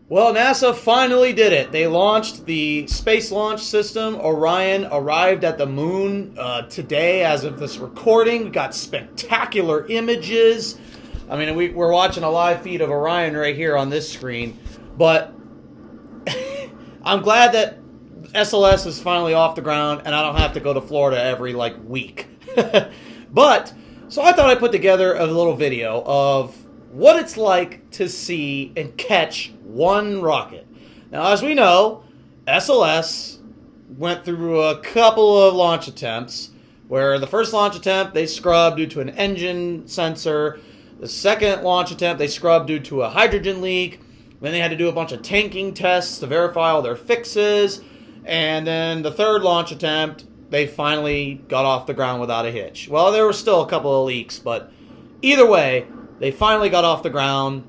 Well, NASA finally did it. They launched the Space Launch System. Orion arrived at the moon today as of this recording. We got spectacular images. I mean, we're watching a live feed of Orion right here on this screen. But I'm glad that SLS is finally off the ground and I don't have to go to Florida every, week. But, so I thought I'd put together a little video of what it's like to see and catch one rocket. Now, as we know, SLS went through a couple of launch attempts where the first launch attempt they scrubbed due to an engine sensor. The second launch attempt they scrubbed due to a hydrogen leak. Then they had to do a bunch of tanking tests to verify all their fixes. And then the third launch attempt, they finally got off the ground without a hitch. Well, there were still a couple of leaks, but either way, they finally got off the ground,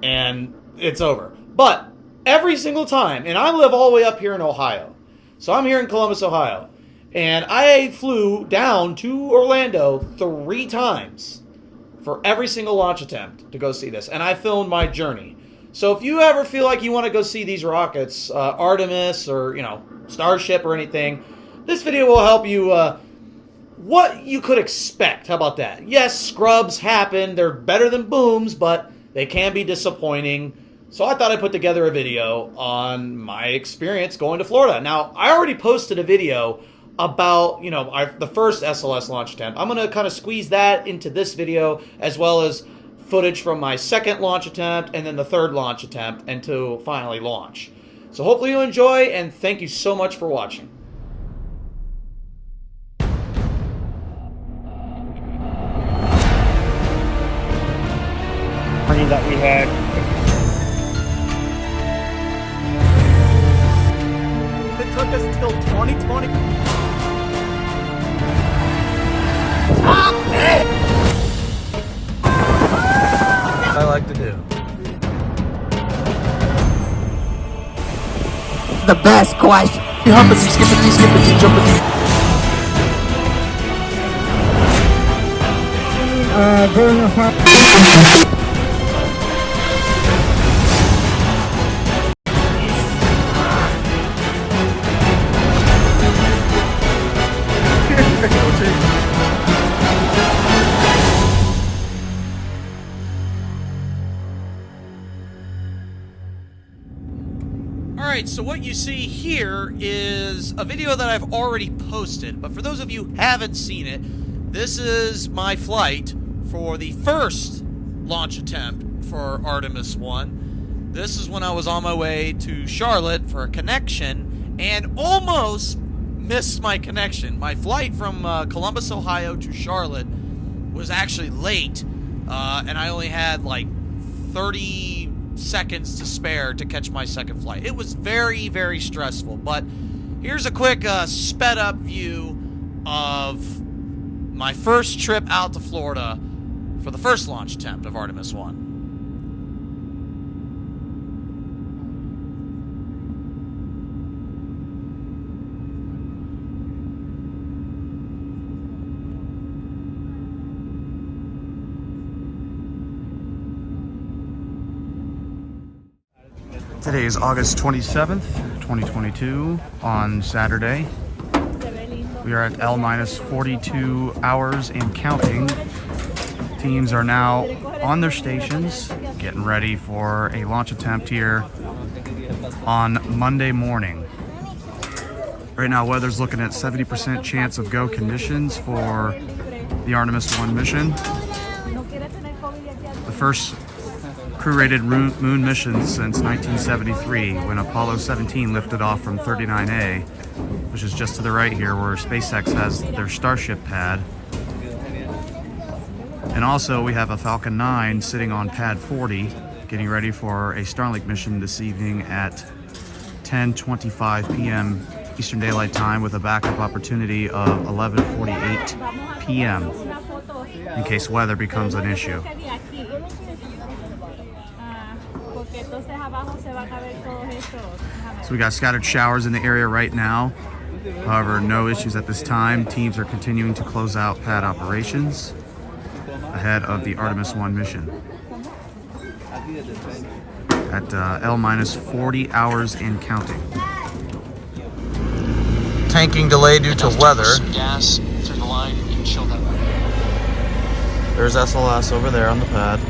and it's over. But every single time, and I live all the way up here in Ohio, so I'm here in Columbus, Ohio, and I flew down to Orlando 3 times for every single launch attempt to go see this, and I filmed my journey. So if you ever feel like you want to go see these rockets, Artemis or, Starship or anything, this video will help you what you could expect. How about that? Yes, scrubs happen. They're better than booms, but they can be disappointing. So I thought I'd put together a video on my experience going to Florida. Now, I already posted a video about, the first SLS launch attempt. I'm going to kind of squeeze that into this video, as well as footage from my second launch attempt and then the third launch attempt until finally launch. So hopefully you enjoy, and thank you so much for watching. That we had. It took us till 2020. I like to do the best question. You hop it, you skip it, you skip it, you jump it. Alright, so what you see here is a video that I've already posted, but for those of you who haven't seen it, this is my flight for the first launch attempt for Artemis 1. This is when I was on my way to Charlotte for a connection and almost missed my connection. My flight from Columbus, Ohio to Charlotte was actually late, and I only had 30 seconds to spare to catch my second flight. It was very, very stressful, but here's a quick sped up view of my first trip out to Florida for the first launch attempt of Artemis 1. Today is August 27th, 2022, on Saturday. We are at L-42 hours and counting. Teams are now on their stations, getting ready for a launch attempt here on Monday morning. Right now, weather's looking at 70% chance of go conditions for the Artemis 1 mission. The first crew-rated moon mission since 1973, when Apollo 17 lifted off from 39A, which is just to the right here where SpaceX has their Starship pad. And also we have a Falcon 9 sitting on pad 40, getting ready for a Starlink mission this evening at 10:25 p.m. Eastern Daylight Time, with a backup opportunity of 11:48 p.m. in case weather becomes an issue. So we got scattered showers in the area right now. However, no issues at this time. Teams are continuing to close out pad operations ahead of the Artemis 1 mission. at L minus 40 hours and counting. Tanking delay due to weather. Gas through the line and chill that. There's SLS over there on the pad.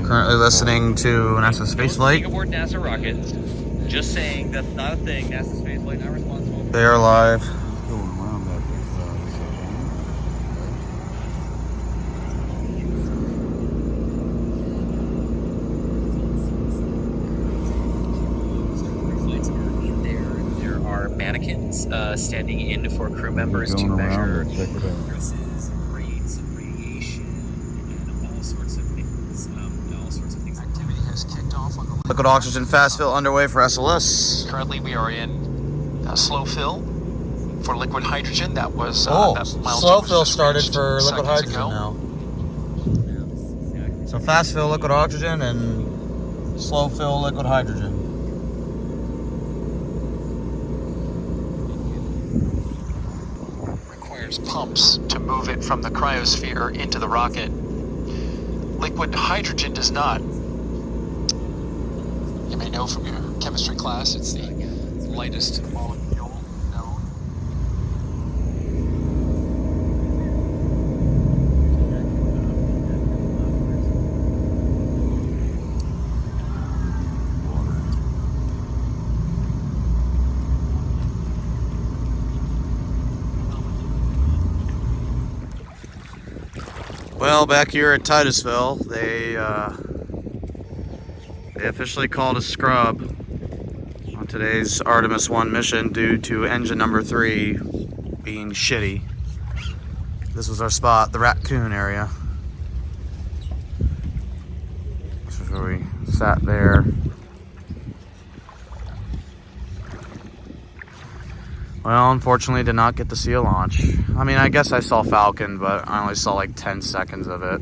Currently listening to NASA Spaceflight. Aboard NASA rockets. Just saying, that's not a thing. NASA Spaceflight not responsible. They are live. There are mannequins standing in for crew members to measure stresses, rates of radiation, and all sorts of things. Activity has kicked off on the Liquid oxygen fast fill underway for SLS. Currently, we are in slow fill for liquid hydrogen. That was Oh, that milestone slow was fill just started reached for liquid seconds hydrogen ago. now. So fast fill liquid oxygen and slow fill liquid hydrogen. Requires pumps to move it from the cryosphere into the rocket. Liquid hydrogen does not. You may know from your chemistry class, it's the lightest molecule known. Well, back here at Titusville, they officially called a scrub on today's Artemis 1 mission due to engine number 3 being shitty. This was our spot, the raccoon area. This is where we sat there. Well, unfortunately, did not get to see a launch. I mean, I guess I saw Falcon, but I only saw like 10 seconds of it.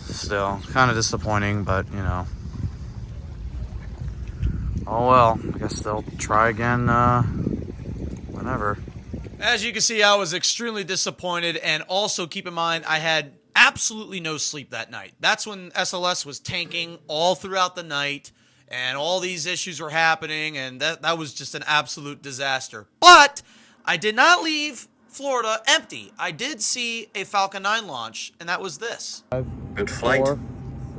Still, kind of disappointing, but you know. Oh well, I guess they'll try again whenever. As you can see, I was extremely disappointed, and also keep in mind, I had absolutely no sleep that night. That's when SLS was tanking all throughout the night, and all these issues were happening, and that was just an absolute disaster. But I did not leave Florida empty. I did see a Falcon 9 launch, and that was this. Good flight. 4,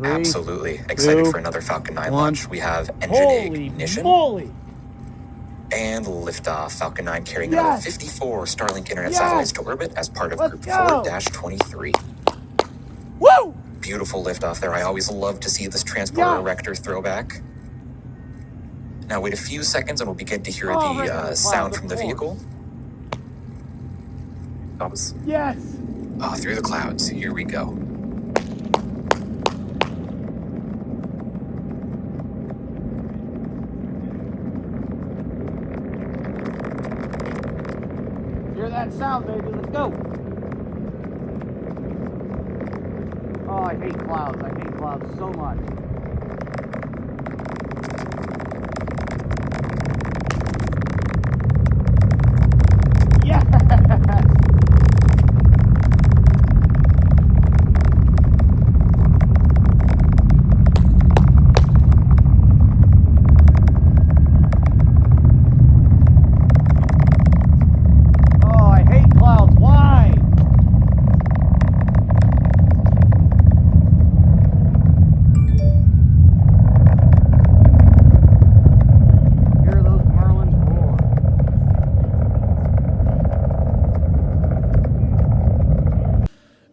3, Absolutely excited 2, for another Falcon 9 1. launch. We have engine Holy ignition moly! and liftoff. Falcon 9 carrying Yes! another 54 Starlink internet Yes! satellites to orbit as part of Let's Group go! 4-23. Woo! Beautiful liftoff there. I always love to see this transporter Yeah. erector throwback. Now wait a few seconds and we'll begin to hear Oh, right. the Wow, sound good from the lord. vehicle. Comes Yes! through the clouds. Here we go. Hear that sound, baby. Let's go. Oh, I hate clouds. I hate clouds so much. Yes! Oh, I hate clouds. Why? Hear those Merlins roar.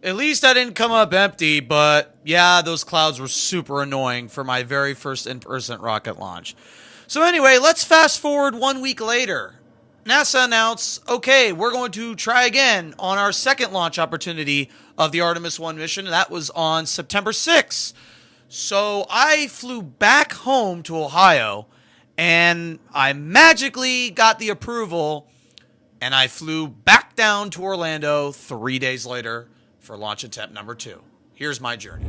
At least I didn't come up empty, but yeah, those clouds were super annoying for my very first in-person rocket launch. So anyway, let's fast forward 1 week later. NASA announced, okay, we're going to try again on our second launch opportunity of the Artemis 1 mission, and that was on September 6th. So I flew back home to Ohio, and I magically got the approval, and I flew back down to Orlando 3 days later for launch attempt number 2. Here's my journey.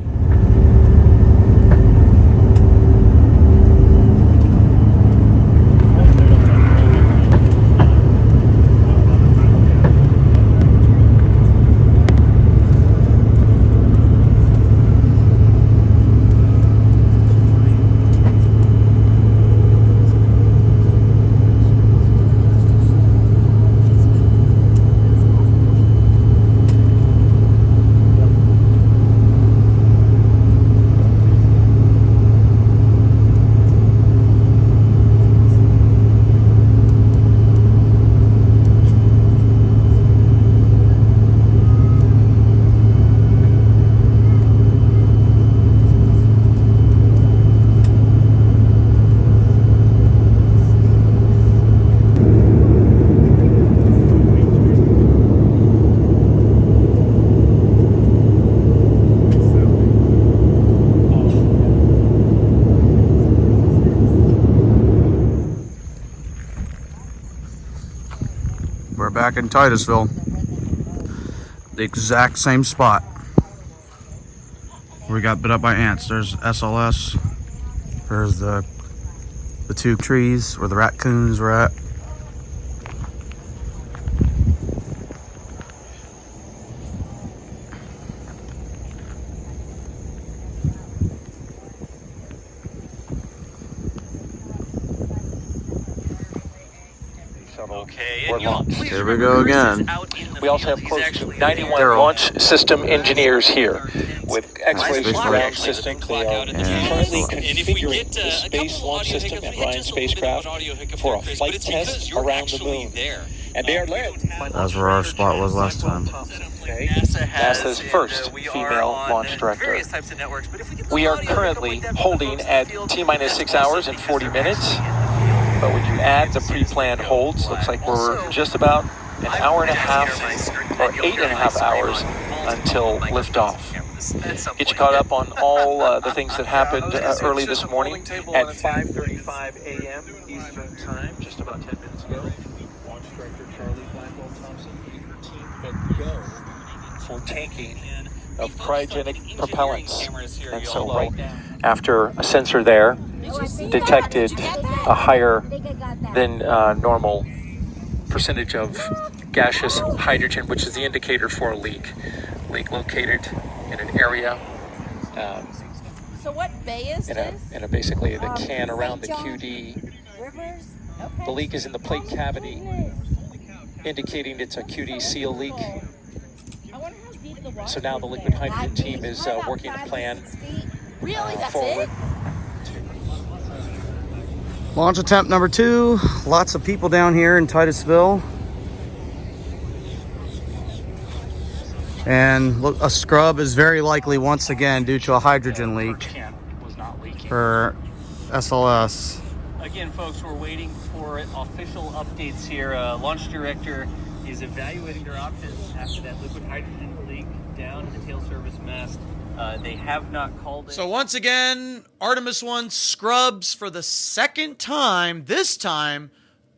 back in Titusville. The exact same spot where we got bit up by ants. There's SLS. There's the two trees where the raccoons were at. Okay, We're and y'all, launched. please Here we remember, go Chris is again. out in the We also field. have close He's to actually 91 there. launch system engineers here with X-ray Nice ground visual. system. They Clock are out at the Yeah. currently And if we configuring get the a Space couple Launch audio System hiccups, and we hit Ryan just a little bit of spacecraft an audio hiccup for there, a Chris, flight but it's test because you're around the actually moon. there. And they are led by That's where our spot was last time. Okay. NASA has, NASA's and, first we are female on launch director. various types of networks, but if we get We the are audio hiccup currently like that from the holding folks in the at field, T-minus that's 6 also hours and because 40 they're minutes. actually in the field. But when you add the As soon as they pre-planned go holds, looks like we're just about an hour and a half or 8.5 hours until liftoff. Get you caught up on all the things that happened early this morning at 5:35 a.m. Eastern Time, just about 10 minutes ago. Launch Director Charlie Blackwell Thompson leading her team to go for tanking of cryogenic propellants. And so right after a sensor there detected a higher than normal percentage of gaseous hydrogen, which is the indicator for a leak. Leak located in an area. So what bay is this? In a basically the can St. around the John QD. Rivers? Okay. The leak is in the plate cavity, indicating it's a QD seal leak. I wonder how deep the water So now the is liquid there. hydrogen team is About working a 5 to plan 6 feet. Really? That's forward. it? Launch attempt number 2. Lots of people down here in Titusville. And look, a scrub is very likely once again due to a hydrogen leak Was not leaking. for SLS. Again, folks, we're waiting for official updates here. Launch director is evaluating their options after that liquid hydrogen leak down the tail service mast. They have not called it. So once again, Artemis 1 scrubs for the second time. This time,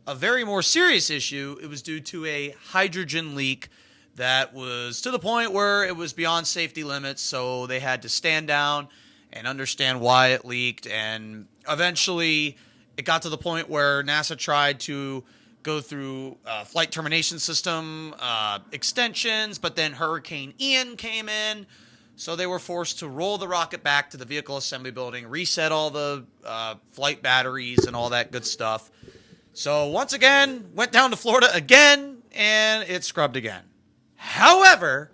a very more serious issue. It was due to a hydrogen leak that was to the point where it was beyond safety limits, so they had to stand down and understand why it leaked. And eventually, it got to the point where NASA tried to go through flight termination system extensions, but then Hurricane Ian came in. So they were forced to roll the rocket back to the vehicle assembly building, reset all the flight batteries and all that good stuff. So once again, went down to Florida again, and it scrubbed again. However,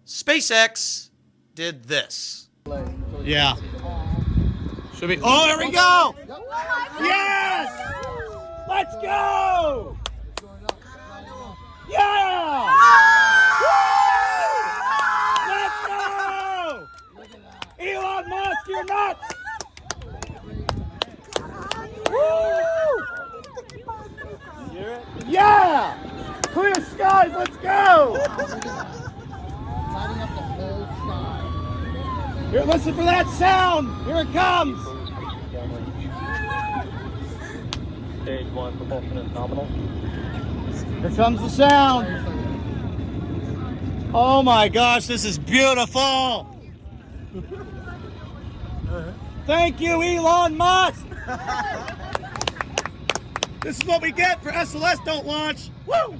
SpaceX did this. Yeah. Should be. Oh, there we go! Yes! Let's go! Yeah! Let's go! Elon Musk, you're nuts! Woo! Yeah! Clear skies, let's go! Lighting up the whole sky. Here, listen for that sound! Here it comes! Stage 1 propulsion is nominal. Here comes the sound! Oh my gosh, this is beautiful! Thank you, Elon Musk! This is what we get for SLS Don't Launch! Woo!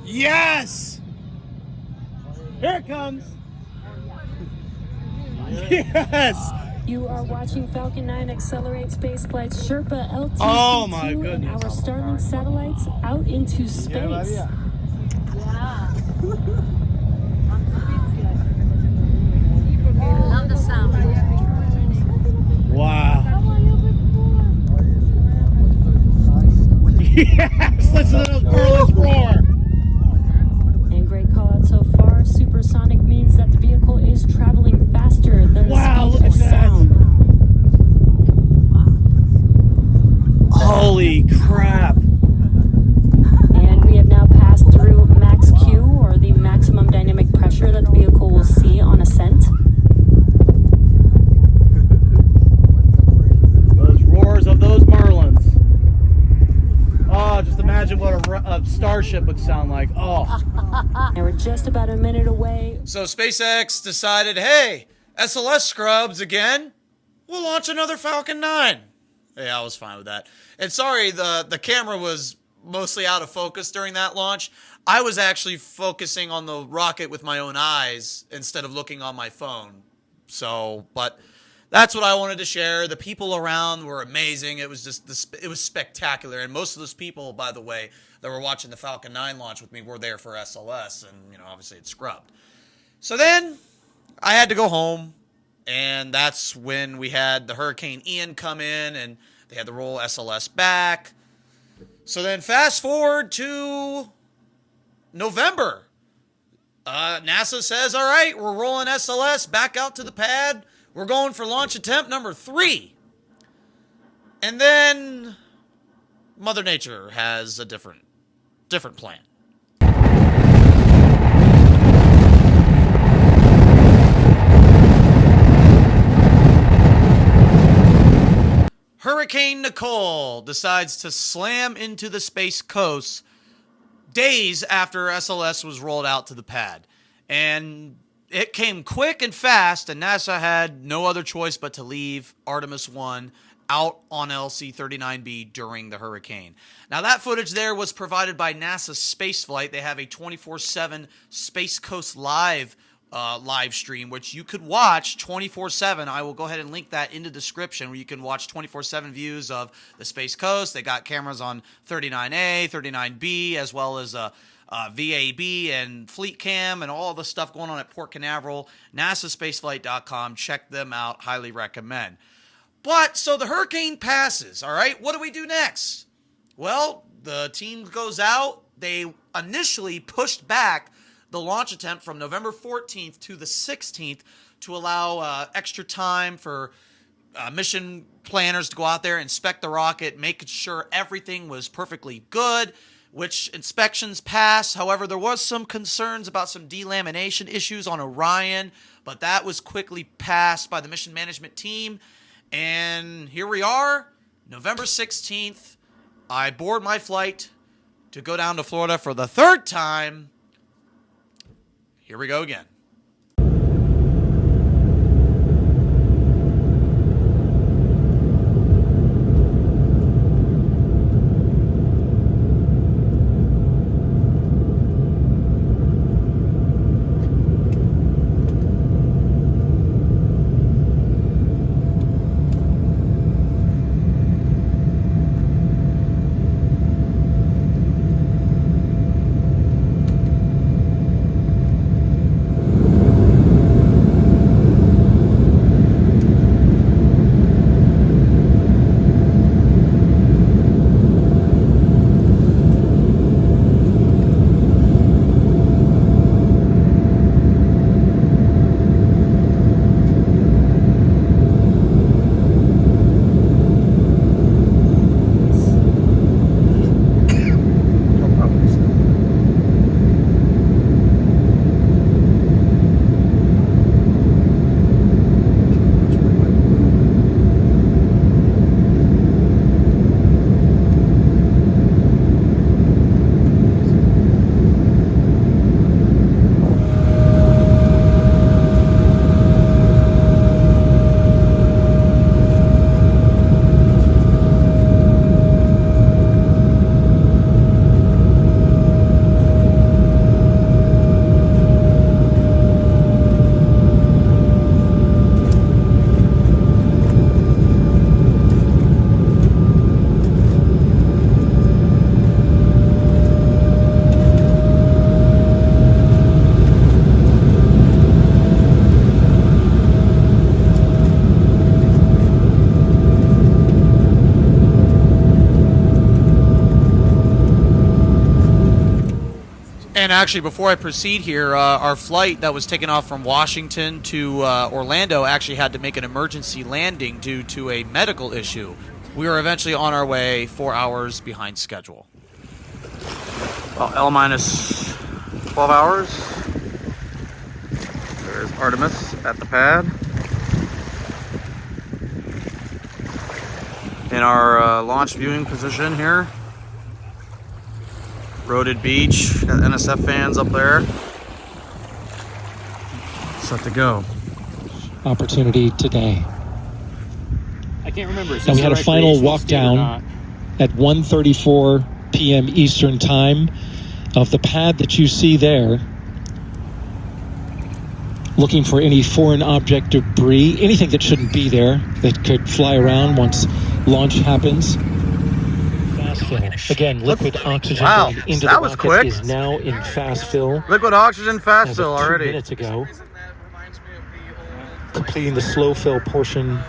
Yes! Here it comes! Yes! You are watching Falcon 9 accelerate spaceflight Sherpa LTC-2 Oh my and goodness. our Starlink satellites out into space. Love the sound. Wow. Yes! Listen to those birds roar! And great call out so far. Supersonic means that the vehicle is traveling faster than Wow, the look speed at of that. sound. Holy crap! And we have now passed through max Q, or the maximum dynamic pressure that the vehicle will see on ascent. Those roars of those Merlins. Oh, just imagine what a would sound like. Oh. And we're just about a minute away. So SpaceX decided, hey, SLS scrubs again, we'll launch another Falcon 9. Yeah, I was fine with that. And sorry, the camera was mostly out of focus during that launch. I was actually focusing on the rocket with my own eyes instead of looking on my phone. So, but that's what I wanted to share. The people around were amazing. It was just, it was spectacular. And most of those people, by the way, that were watching the Falcon 9 launch with me were there for SLS. And, you know, obviously it's scrubbed. So then I had to go home. And that's when we had the Hurricane Ian come in and they had to roll SLS back. So then fast forward to November. NASA says, all right, we're rolling SLS back out to the pad. We're going for launch attempt number 3. And then Mother Nature has a different plan. Hurricane Nicole decides to slam into the Space Coast days after SLS was rolled out to the pad. And it came quick and fast, and NASA had no other choice but to leave Artemis 1 out on LC-39B during the hurricane. Now, that footage there was provided by NASA Spaceflight. They have a 24/7 Space Coast live stream, which you could watch 24/7. I will go ahead and link that in the description, where you can watch 24/7 views of the Space Coast. They got cameras on 39A, 39B, as well as VAB and Fleet Cam and all the stuff going on at Port Canaveral. NASAspaceflight.com. Check them out. Highly recommend. But, so the hurricane passes, all right? What do we do next? Well, the team goes out. They initially pushed back the launch attempt from November 14th to the 16th to allow extra time for mission planners to go out there, inspect the rocket, making sure everything was perfectly good, which inspections passed. However, there was some concerns about some delamination issues on Orion, but that was quickly passed by the mission management team. And here we are, November 16th. I board my flight to go down to Florida for the 3rd time. Here we go again. And actually, before I proceed here, our flight that was taken off from Washington to Orlando actually had to make an emergency landing due to a medical issue. We were eventually on our way 4 hours behind schedule. Well, L-minus 12 hours. There's Artemis at the pad. In our launch viewing position here. Roaded Beach, got NSF fans up there. Set to go. Opportunity today. I can't remember. And we had a final walk down at 1:34 p.m. Eastern Time of the pad that you see there. Looking for any foreign object debris, anything that shouldn't be there that could fly around once launch happens. Fast fill. Again, liquid oxygen into the rocket quick. is now in fast fill. Liquid oxygen fast fill 2 already. minutes ago. Completing the slow fill portion.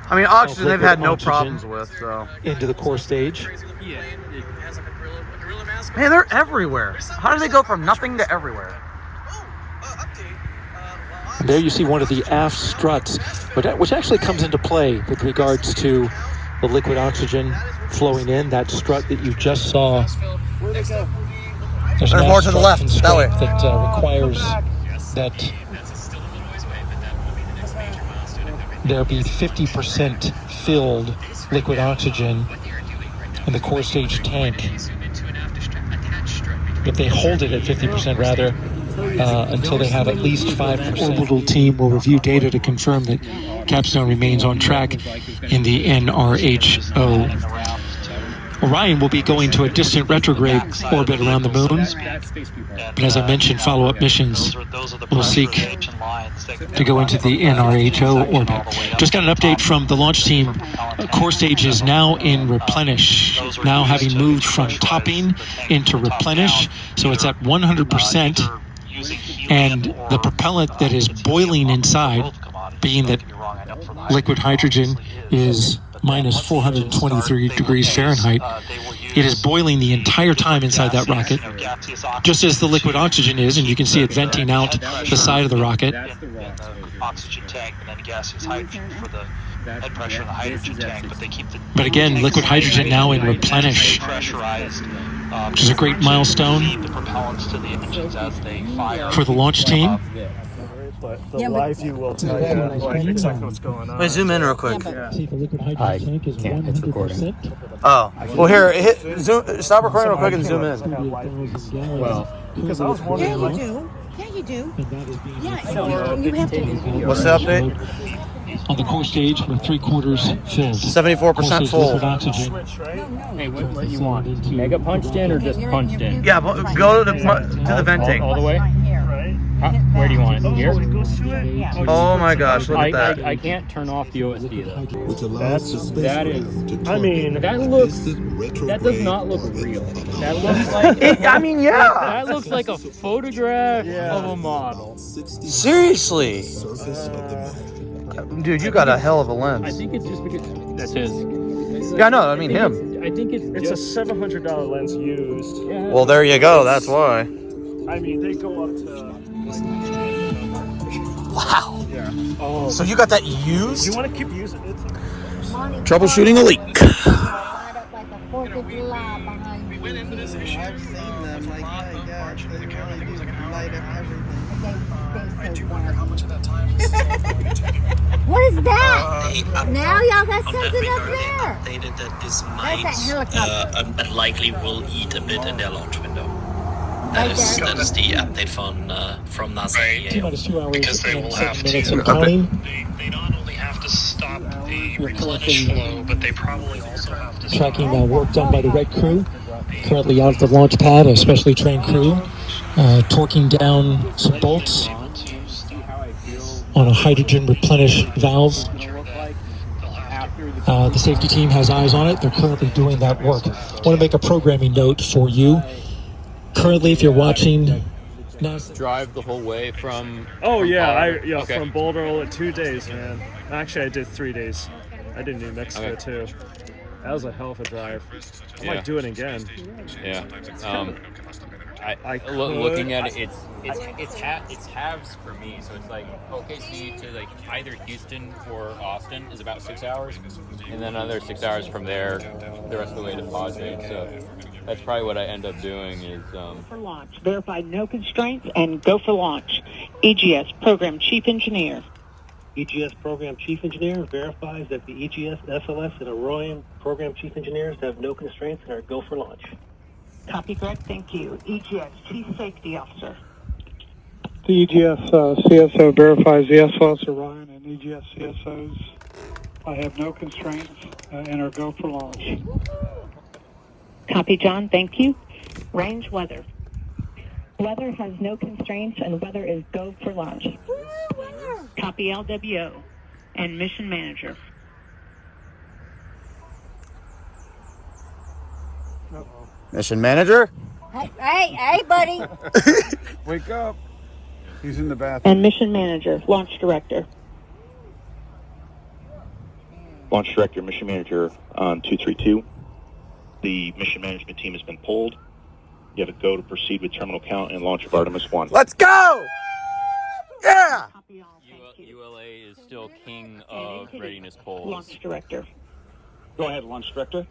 I mean, oxygen they've had no problems with, so. Into the core stage. Man, they're everywhere. How do they go from nothing to everywhere? And there you see one of the aft struts, which actually comes into play with regards to the liquid oxygen flowing in. That strut that you just saw. There's more to the left, that way. That requires that there be 50% filled liquid oxygen in the core stage tank. If they hold it at 50% rather, until they have at least 5%. Orbital team will review data to confirm that Capstone remains on track in the NRHO. Orion will be going to a distant retrograde orbit around the moon, but as I mentioned, follow-up missions will seek to go into the NRHO orbit. Just got an update from the launch team. Core stage is now in replenish, now having moved from topping into replenish, so it's at 100%, and the propellant that is boiling inside, being that liquid hydrogen is minus 423 degrees Fahrenheit, it is boiling the entire time inside that rocket, just as the liquid oxygen is, and you can see it venting out the side of the rocket. Oxygen tank and then gaseous hydrogen for the head pressure in the hydrogen tank, but they keep the. But again, liquid hydrogen now in replenish, which is a great milestone for the launch team. The live view will tell you exactly what's going on. Wait, zoom in real quick. I can't, it's recording. Oh, well here, stop recording real quick and zoom in. Well, because I was wondering, like, Yeah, you do. Yeah, you have to. What's the update? On the core stage, we're 3/4 filled. 74% full. Oxygen. Hey, what you want? Mega punched in or just punched in? Yeah, go to the venting. All the way? Where do you want it? Here? Oh my gosh, look at that. I can't turn off the OSD though. That does not look real. That looks like that looks like a photograph of a model. Seriously? Dude, you got a hell of a lens. I think it's just because that's his. Yeah, no, I mean him. I think it's a $700 lens used. Yeah. Well, there you go. That's why. I mean, they go up to. Wow. Yeah. Oh. So you got that used? Do you want to keep using it? Troubleshooting a leak. We went into this issue. I've seen them like that. The camera thing was like an hour. I do wonder how much of that time. What is that? Now y'all got something up there. Updated that this That's might, that helicopter. but likely will eat a bit in their launch window. That is the update from NASA. Because they will have to. They not only have to stop the replenish flow, but they probably also have to tracking work done by the red crew. Currently out at the launch pad, a specially trained crew, torquing down some bolts on a hydrogen replenish valve. The safety team has eyes on it. They're currently doing that work. I want to make a programming note for you. Currently, if you're watching, drive the whole way from. Oh yeah, from Boulder at 2 days, man. Actually, I did 3 days. I did New Mexico too. That was a hell of a drive. I might do it again. Yeah. Looking at it, it's halves for me. So it's like OKC to like either Houston or Austin is about 6 hours, and then another 6 hours from there, the rest of the way to Padre. So that's probably what I end up doing is. For launch, verify no constraints and go for launch. EGS Program Chief Engineer. EGS Program Chief Engineer verifies that the EGS, SLS, and Orion Program Chief Engineers have no constraints and are go for launch. Copy, Greg. Thank you. EGS, Chief Safety Officer. The EGS CSO verifies the SLS Orion and EGS CSOs. I have no constraints and are go for launch. Copy, John. Thank you. Range weather. Weather has no constraints and weather is go for launch. Copy, LWO and mission manager. Mission manager? Hey, buddy. Wake up. He's in the bathroom. And mission manager, launch director. Launch director, mission manager on 232. The mission management team has been pulled. You have a go to proceed with terminal count and launch of Artemis 1. Let's go! Yeah! ULA is still king of readiness polls. Launch director. Go ahead, launch director.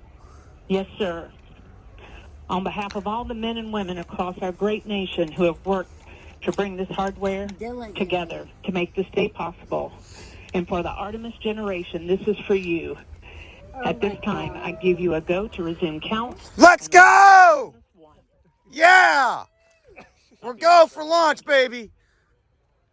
Yes, sir. On behalf of all the men and women across our great nation who have worked to bring this hardware together to make this day possible, and for the Artemis generation, this is for you. At this time, I give you a go to resume count. Let's go! Yeah! We're go for launch, baby.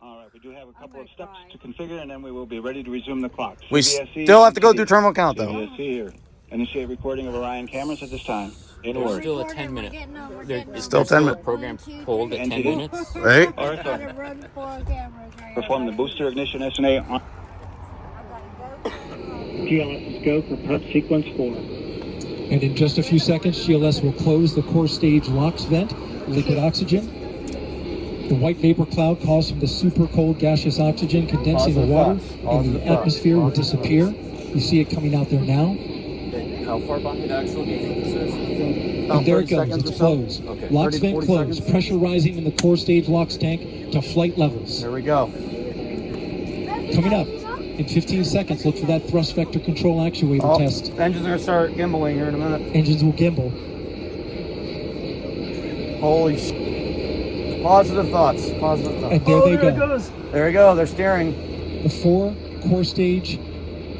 All right, we do have a couple of steps to configure, and then we will be ready to resume the clock. We still have to go through terminal count, though. CBSC here. Initiate recording of Orion cameras at this time. There's still a 10-minute. There's still 10 minutes. Program hold at 10 minutes. Right? Perform the booster ignition SNA on. GLS is go for prep sequence 4. And in just a few seconds, GLS will close the core stage LOX vent, liquid oxygen. The white vapor cloud caused from the super cold gaseous oxygen condensing the water in the atmosphere will disappear. You see it coming out there now. How far behind actual do you think this is? And there it goes, it's closed. Okay. LOX vent closed. Pressure rising in the core stage LOX tank to flight levels. There we go. Coming up in 15 seconds, look for that thrust vector control actuator test. Engines are going to start gimbaling here in a minute. Engines will gimbal. Holy shit. Positive thoughts. Positive thoughts. And there they go. There we go. They're steering. The 4 core stage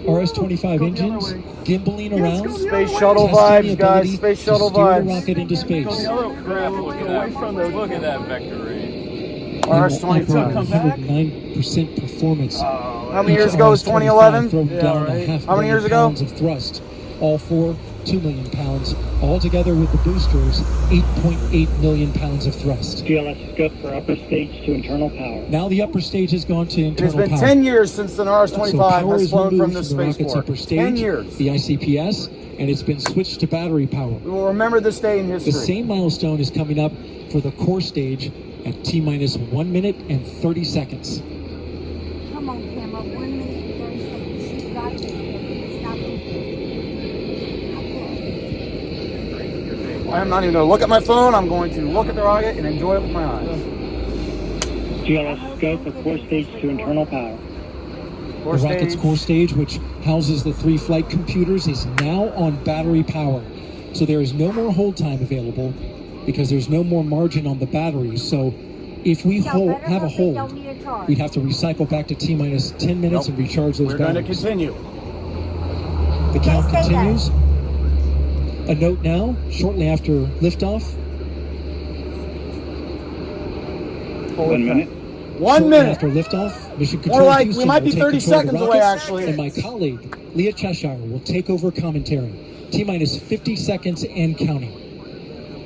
RS-25 engines gimbaling around. Space shuttle vibes, guys. Space shuttle vibes. The rocket into space. Oh crap! Look at that vector range. RS-25. 109% performance. How many years ago was 2011? How many years ago? Pounds of thrust. All 4, 2 million pounds. All together with the boosters, 8.8 million pounds of thrust. GLS is go for upper stage to internal power. Now the upper stage has gone to internal power. It's been 10 years since an RS-25 has flown from the spaceport. Upper stage, 10 years. The ICPS, and it's been switched to battery power. We will remember this day in history. The same milestone is coming up for the core stage at T-minus 1 minute and 30 seconds. Come on, camera. 1 minute and 30 seconds. She's got this. Stop it. I am not even going to look at my phone. I'm going to look at the rocket and enjoy it with my eyes. GLS is go for core stage to internal power. The rocket's core stage, which houses the 3 flight computers, is now on battery power. So there is no more hold time available because there's no more margin on the batteries. So if we have a hold, we'd have to recycle back to T-minus 10 minutes and recharge those batteries. We're going to continue. The count continues. A note now, shortly after liftoff. 1 minute. 1 minute after liftoff, Mission Control More like, Houston we might be will take 30 control of the seconds away, rockets, actually. And my colleague, Leah Cheshire, will take over commentary. T-minus 50 seconds and counting.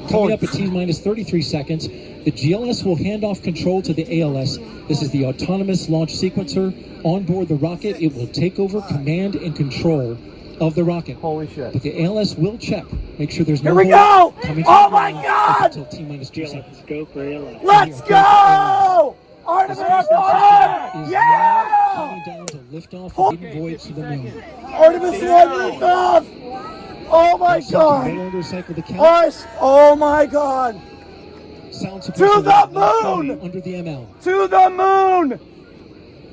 Coming up at T-minus 33 seconds, the GLS will hand off control to the ALS. This is the autonomous launch sequencer. On board the rocket, it will take over command and control of the rocket. Holy shit. But the ALS will check. Make sure there's no Here we hold go! coming Oh from my the God! Until T-minus 2 seconds. Go for ALS. Let's go! Artemis Launch! Yeah! Coming down to liftoff and maiden voyage to the moon. Artemis Launch off! Oh my God! No longer cycle the count. Oh my God! Sound To the moon! Under the ML. To the moon!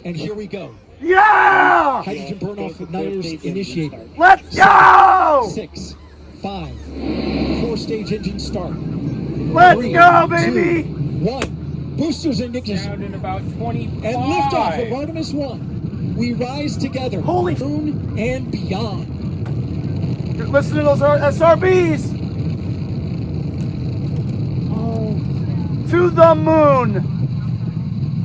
And here we go. Yeah! Hydrogen burn-off igniters initiated. Let's go! 6, 5, 4 stage engine start. Let's 3, go, baby! 2, 1. Boosters in ignition. In about 25. And liftoff of Artemis 1. We rise together. Holy moon and beyond. Listen to those SRBs! to the moon.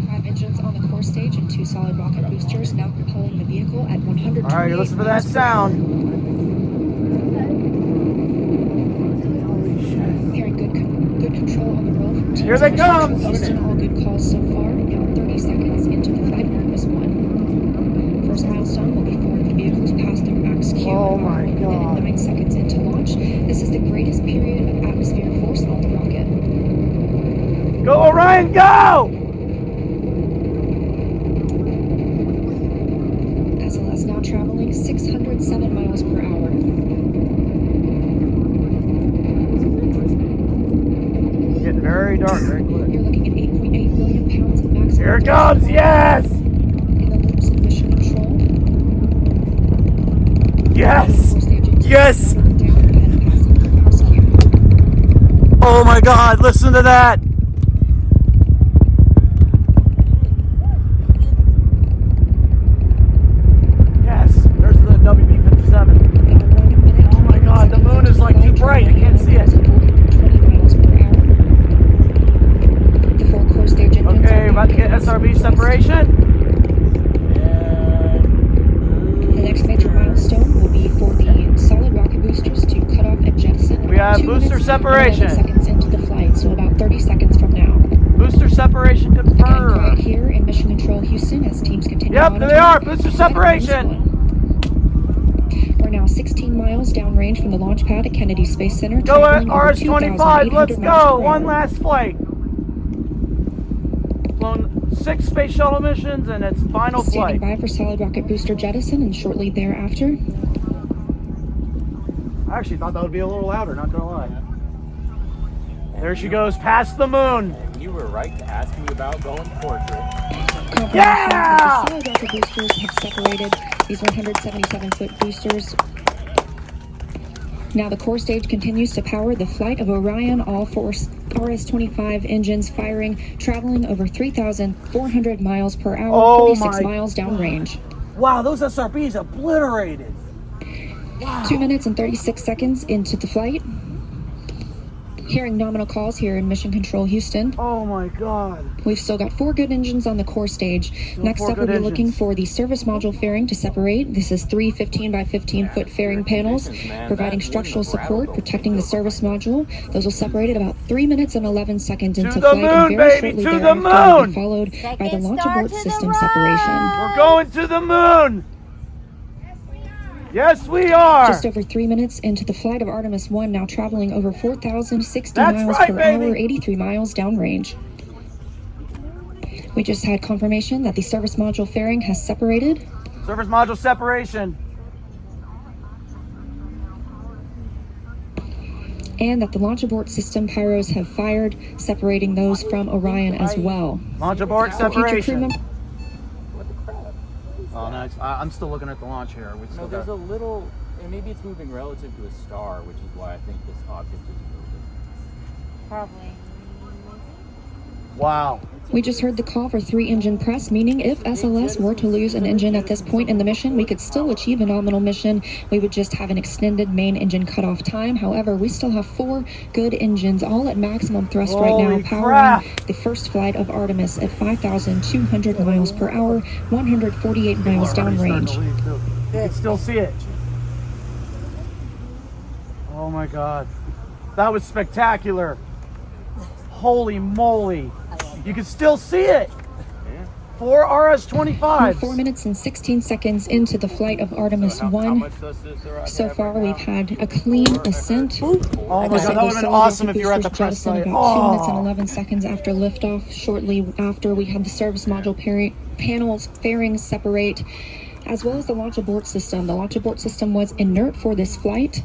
5 engines on the core stage and 2 solid rocket boosters now propelling the vehicle at 120. All right, listen for that sound. Hearing good control on the roll from teams. Here they come. Houston, all good calls so far. Now 30 seconds into the flight of Artemis 1. First milestone will be for the vehicles past their max Q. Oh my God. 9 seconds into launch. This is the greatest period of atmospheric force on the rocket. Go Orion, go! SLS now traveling 607 miles per hour. Getting very dark, very quick. You're looking at 8.8 million pounds of maximum. Here it comes, yes! In the loops of mission control. Yes! Yes! Oh my God, listen to that! Yes, there's the WB-57. Oh my God, the moon is like too bright, I can't see it. Okay, about to get SRB separation. The next major milestone will be for the solid rocket boosters to cut off and jettison. We have booster separation. 11 seconds into the flight, so about 30 seconds from now. Booster separation confirmed. Again, quiet here in Mission Control Houston as teams continue. Yep, there they are. Booster separation. We're now 16 miles downrange from the launch pad at Kennedy Space Center. Go at RS-25. Let's go. One last flight. Flown 6 space shuttle missions and its final flight. Standing by for solid rocket booster jettison and shortly thereafter. I actually thought that would be a little louder, not gonna lie. There she goes, past the moon. You were right to ask me about going portrait. Yeah! The solid rocket boosters have separated these 177-foot boosters. Now the core stage continues to power the flight of Orion, all 4 RS-25 engines firing, traveling over 3,400 miles per hour, 46 miles downrange. Wow, those SRBs obliterated. Wow. 2 minutes and 36 seconds into the flight. Hearing nominal calls here in Mission Control Houston. Oh my God. We've still got 4 good engines on the core stage. Next up, we'll be looking for the service module fairing to separate. This is 3 15 by 15 foot fairing panels, providing structural support, protecting the service module. Those will separate at about 3 minutes and 11 seconds into flight, and very shortly thereafter will be followed by the launch abort system separation. We're going to the moon. Yes, we are. Just over 3 minutes into the flight of Artemis 1, now traveling over 4,060 miles per hour, 83 miles downrange. We just had confirmation that the service module fairing has separated. Service module separation. And that the launch abort system pyros have fired, separating those from Orion as well. Launch abort separation. Oh, no, I'm still looking at the launch here. No, there's a little, and maybe it's moving relative to a star, which is why I think this object is moving. Probably. Wow. We just heard the call for 3 engine press, meaning if SLS were to lose an engine at this point in the mission, we could still achieve a nominal mission. We would just have an extended main engine cutoff time. However, we still have 4 good engines, all at maximum thrust right now, powering the first flight of Artemis at 5,200 miles per hour, 148 miles downrange. You can still see it. Oh my God. That was spectacular. Holy moly. You can still see it. 4 RS-25. 4 minutes and 16 seconds into the flight of Artemis 1. So far, we've had a clean ascent. Oh my God, that would have been awesome if you were at the press site. About 2 minutes and 11 seconds after liftoff. Shortly after, we had the service module panels fairings separate, as well as the launch abort system. The launch abort system was inert for this flight,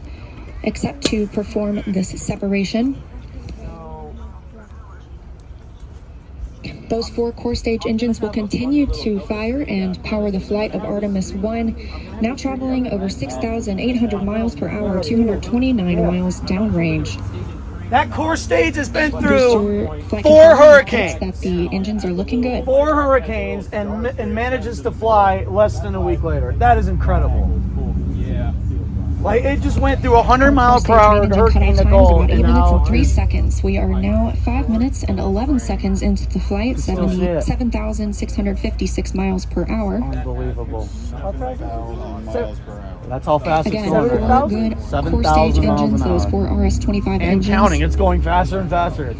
except to perform this separation. Those 4 core stage engines will continue to fire and power the flight of Artemis 1, now traveling over 6,800 miles per hour, 229 miles downrange. That core stage has been through 4 hurricanes. That the engines are looking good. 4 hurricanes and manages to fly less than a week later. That is incredible. Like, it just went through 100-mile-per-hour Hurricane About Nicole. 8 And minutes now and 3 seconds. We are now 5 minutes and 11 seconds into the flight, 7,656 miles per hour. Unbelievable. That's how fast Again, it's going. 4 good core stage engines, those 4 RS-25 and engines. counting. It's going faster and faster.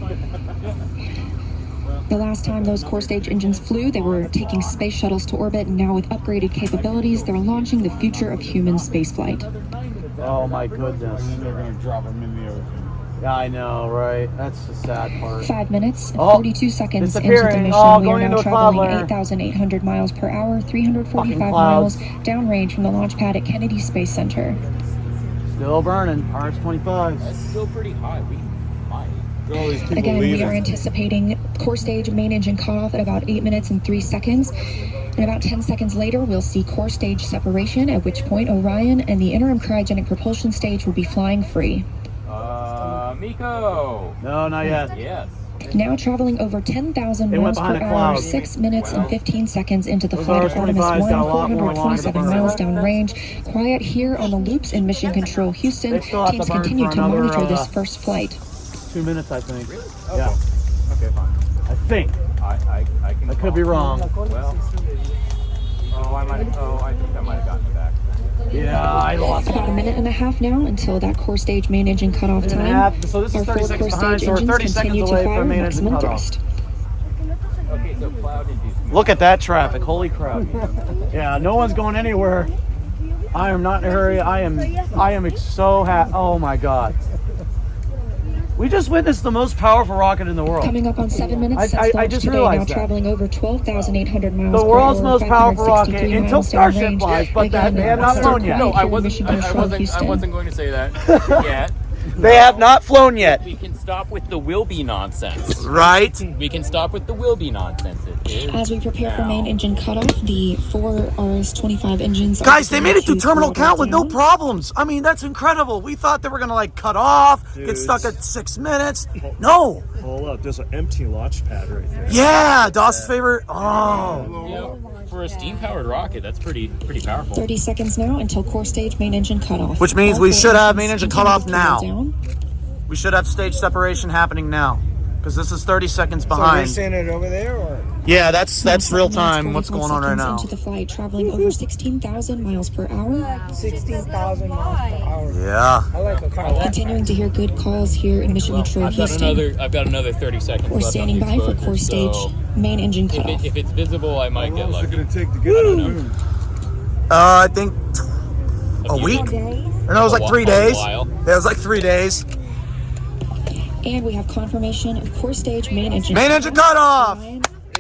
The last time those core stage engines flew, they were taking space shuttles to orbit, and now with upgraded capabilities, they're launching the future of human spaceflight. Oh my goodness. They're going to drop them in the ocean. Yeah, I know, right? That's the sad part. 5 minutes and 42 seconds into the mission. We are now traveling 8,800 miles per hour, 345 miles downrange from the launch pad at Kennedy Space Center. Still burning. RS-25. That's still pretty high. Again, we are anticipating core stage main engine cutoff at about 8 minutes and 3 seconds. And about 10 seconds later, we'll see core stage separation, at which point Orion and the interim cryogenic propulsion stage will be flying free. Miko! No, not yet. Yes. Now traveling over 10,000 miles per hour, 6 minutes and 15 seconds into the flight of Artemis 1, 427 miles downrange. Quiet here on the loops in Mission Control, Houston. Teams continue to monitor this first flight. 2 minutes, I think. Really? Yeah. Okay, fine. I think. I could be wrong. Well. I think I might have gotten it back. Yeah, I lost about a minute and a half now until that core stage main engine cutoff time. So this is 30 Our 4 seconds core behind, stage so we're 30 engines seconds continue to away fire from main engine maximum cutoff. thrust. Okay, so cloud induced. Look at that traffic. Holy crap. Yeah, no one's going anywhere. I am not in a hurry. I am so happy. Oh my God. We just witnessed the most powerful rocket in the world. Coming up on 7 minutes, I just realized now that. traveling over 12,800 miles The per world's hour, most powerful rocket 563 until miles Starship downrange. flies, but Again, they have not still flown yet. quiet No, I here in wasn't. Mission I Control, wasn't. I Houston. wasn't going to say that yet. They have not flown yet. We can stop with the will be nonsense. Right? We can stop with the will be nonsense. As we prepare for main engine cutoff, the 4 RS-25 engines. Guys, they made it through terminal count with no problems. I mean, that's incredible. We thought they were going to like cut off, get stuck at 6 minutes. No. Hold up, there's an empty launch pad right there. Yeah, Doss's favorite. Oh. Yeah, for a steam-powered rocket, that's pretty powerful. 30 seconds now until core stage main engine cutoff. Which means we should have main engine cutoff now. Down. We should have stage separation happening now, because this is 30 seconds behind. So they're seeing it over there, or? Yeah, that's real time. What's going on right now? Into the flight, traveling over 16,000 miles per hour. 16,000 miles per hour. Yeah. I like a car like Continuing to hear good calls here in Mission Control, Houston. I've got another 30 seconds. We're standing by for core stage main engine cutoff. If it's visible, I might get lucky. Going to take to get to the moon? I think a week. Or no, it was like 3 days. Yeah, it was like 3 days. And we have confirmation of core stage main engine. Main engine cutoff.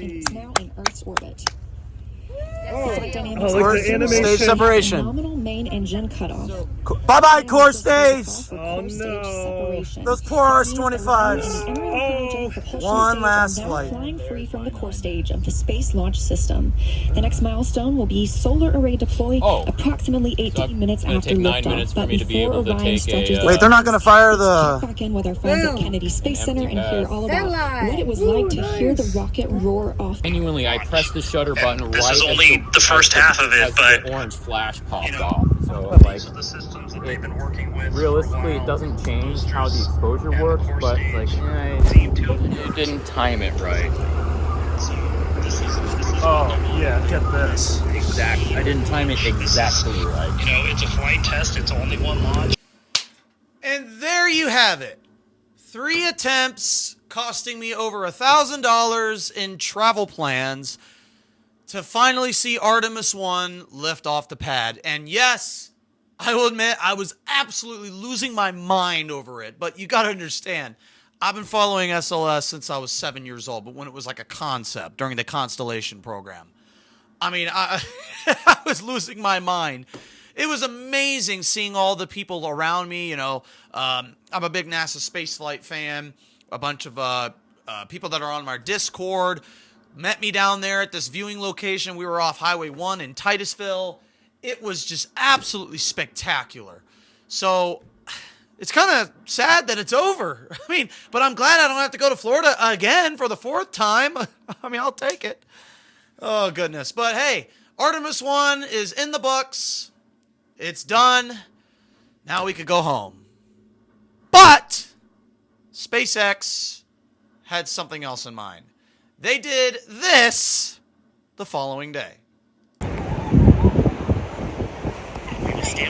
It's now in Earth's orbit. Look at the animation. Stage separation. Phenomenal main engine cutoff. Bye-bye, core stage. Oh no. Those poor RS-25s. One last flight. Flying free from the core stage of the Space Launch System. The next milestone will be solar array deploy approximately 18 minutes after liftoff. But before Orion stretches Wait, they're not going to fire the... Check back in with our friends at Kennedy Space Center and hear all about what it was like to hear the rocket roar off. Genuinely, I pressed the shutter button This right is only the first half of it, but the orange flash popped off. So like, realistically, it doesn't change how the exposure works, but like, it didn't time it right. Oh yeah, get this. Exactly. I didn't time it exactly right. you know, it's a flight test. It's only one launch. And there you have it. 3 attempts costing me over $1,000 in travel plans to finally see Artemis 1 lift off the pad. And yes, I will admit, I was absolutely losing my mind over it. But you got to understand, I've been following SLS since I was 7 years old, but when it was like a concept during the Constellation program. I mean, I was losing my mind. It was amazing seeing all the people around me. You know, I'm a big NASA spaceflight fan. A bunch of people that are on my Discord met me down there at this viewing location. We were off Highway 1 in Titusville. It was just absolutely spectacular. So it's kind of sad that it's over. I mean, but I'm glad I don't have to go to Florida again for the 4th time. I mean, I'll take it. Oh, goodness. But hey, Artemis 1 is in the books. It's done. Now we could go home. But SpaceX had something else in mind. They did this the following day.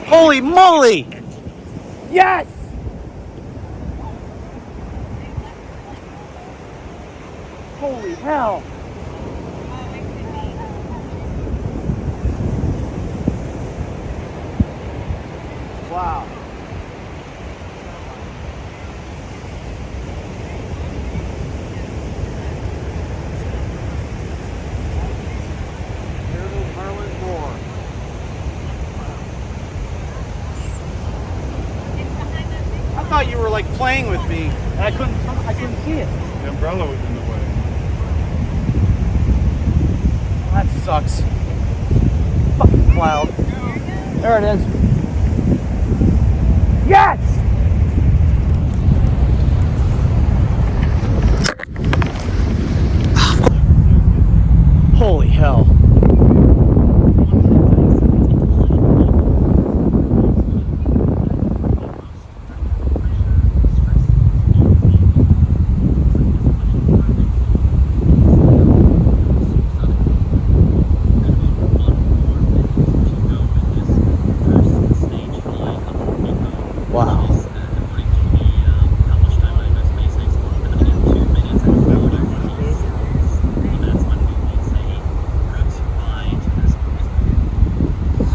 Holy moly! Yes! Holy hell! Wow. There goes Merlin's roar. I thought you were like playing with me. And I couldn't see it. The umbrella was in the way. That sucks. Fucking cloud. There it is. Yes! Holy hell. Wow.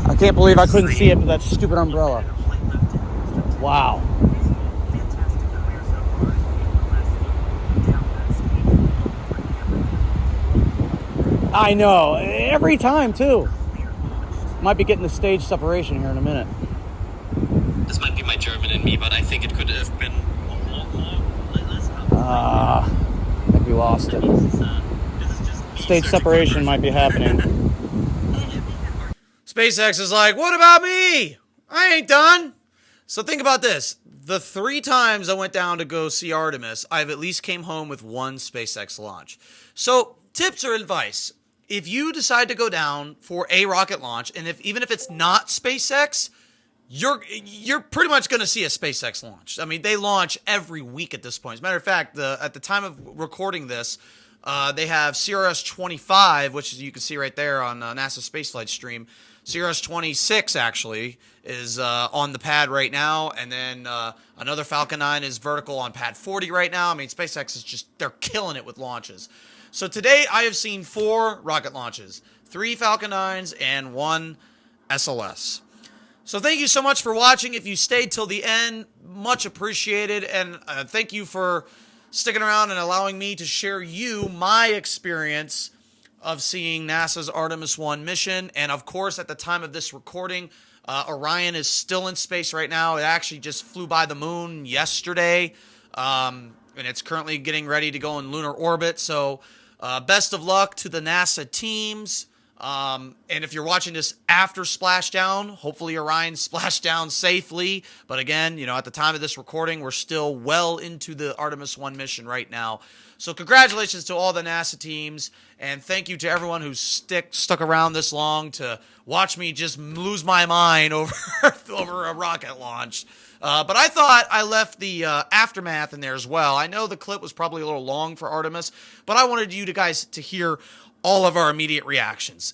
I can't believe I couldn't see it for that stupid umbrella. Wow. I know. Every time, too. Might be getting the stage separation here in a minute. This might be my German in me, but I think it could have been I think we lost it. Stage separation might be happening. SpaceX is like, what about me? I ain't done. So think about this. The 3 times I went down to go see Artemis, I've at least came home with 1 SpaceX launch. So tips or advice. If you decide to go down for a rocket launch, and even if it's not SpaceX, you're pretty much going to see a SpaceX launch. I mean, they launch every week at this point. As a matter of fact, at the time of recording this, they have CRS-25, which you can see right there on NASA Spaceflight stream. CRS-26 actually is on the pad right now, and then another Falcon 9 is vertical on pad 40 right now. I mean, SpaceX is they're killing it with launches. So today I have seen 4 rocket launches, 3 Falcon 9s and 1 SLS. So thank you so much for watching. If you stayed till the end, much appreciated. And thank you for sticking around and allowing me to share my experience of seeing NASA's Artemis 1 mission. And of course, at the time of this recording, Orion is still in space right now. It actually just flew by the moon yesterday. And it's currently getting ready to go in lunar orbit. So best of luck to the NASA teams. And if you're watching this after splashdown, hopefully Orion splashed down safely. But again, at the time of this recording, we're still well into the Artemis 1 mission right now. So congratulations to all the NASA teams, and thank you to everyone who's stuck around this long to watch me just lose my mind over a rocket launch. But I thought I left the aftermath in there as well. I know the clip was probably a little long for Artemis, but I wanted you guys to hear all of our immediate reactions.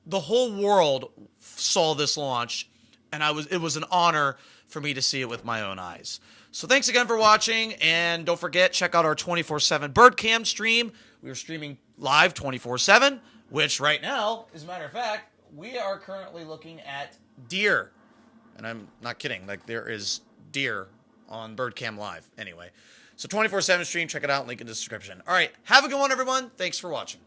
The whole world saw this launch, and it was an honor for me to see it with my own eyes. So thanks again for watching, and don't forget, check out our 24/7 BirdCam stream. We are streaming live 24/7, which right now, as a matter of fact, we are currently looking at deer. And I'm not kidding, there is deer on BirdCam Live. Anyway, so 24/7 stream, check it out, link in the description. All right, have a good one, everyone. Thanks for watching.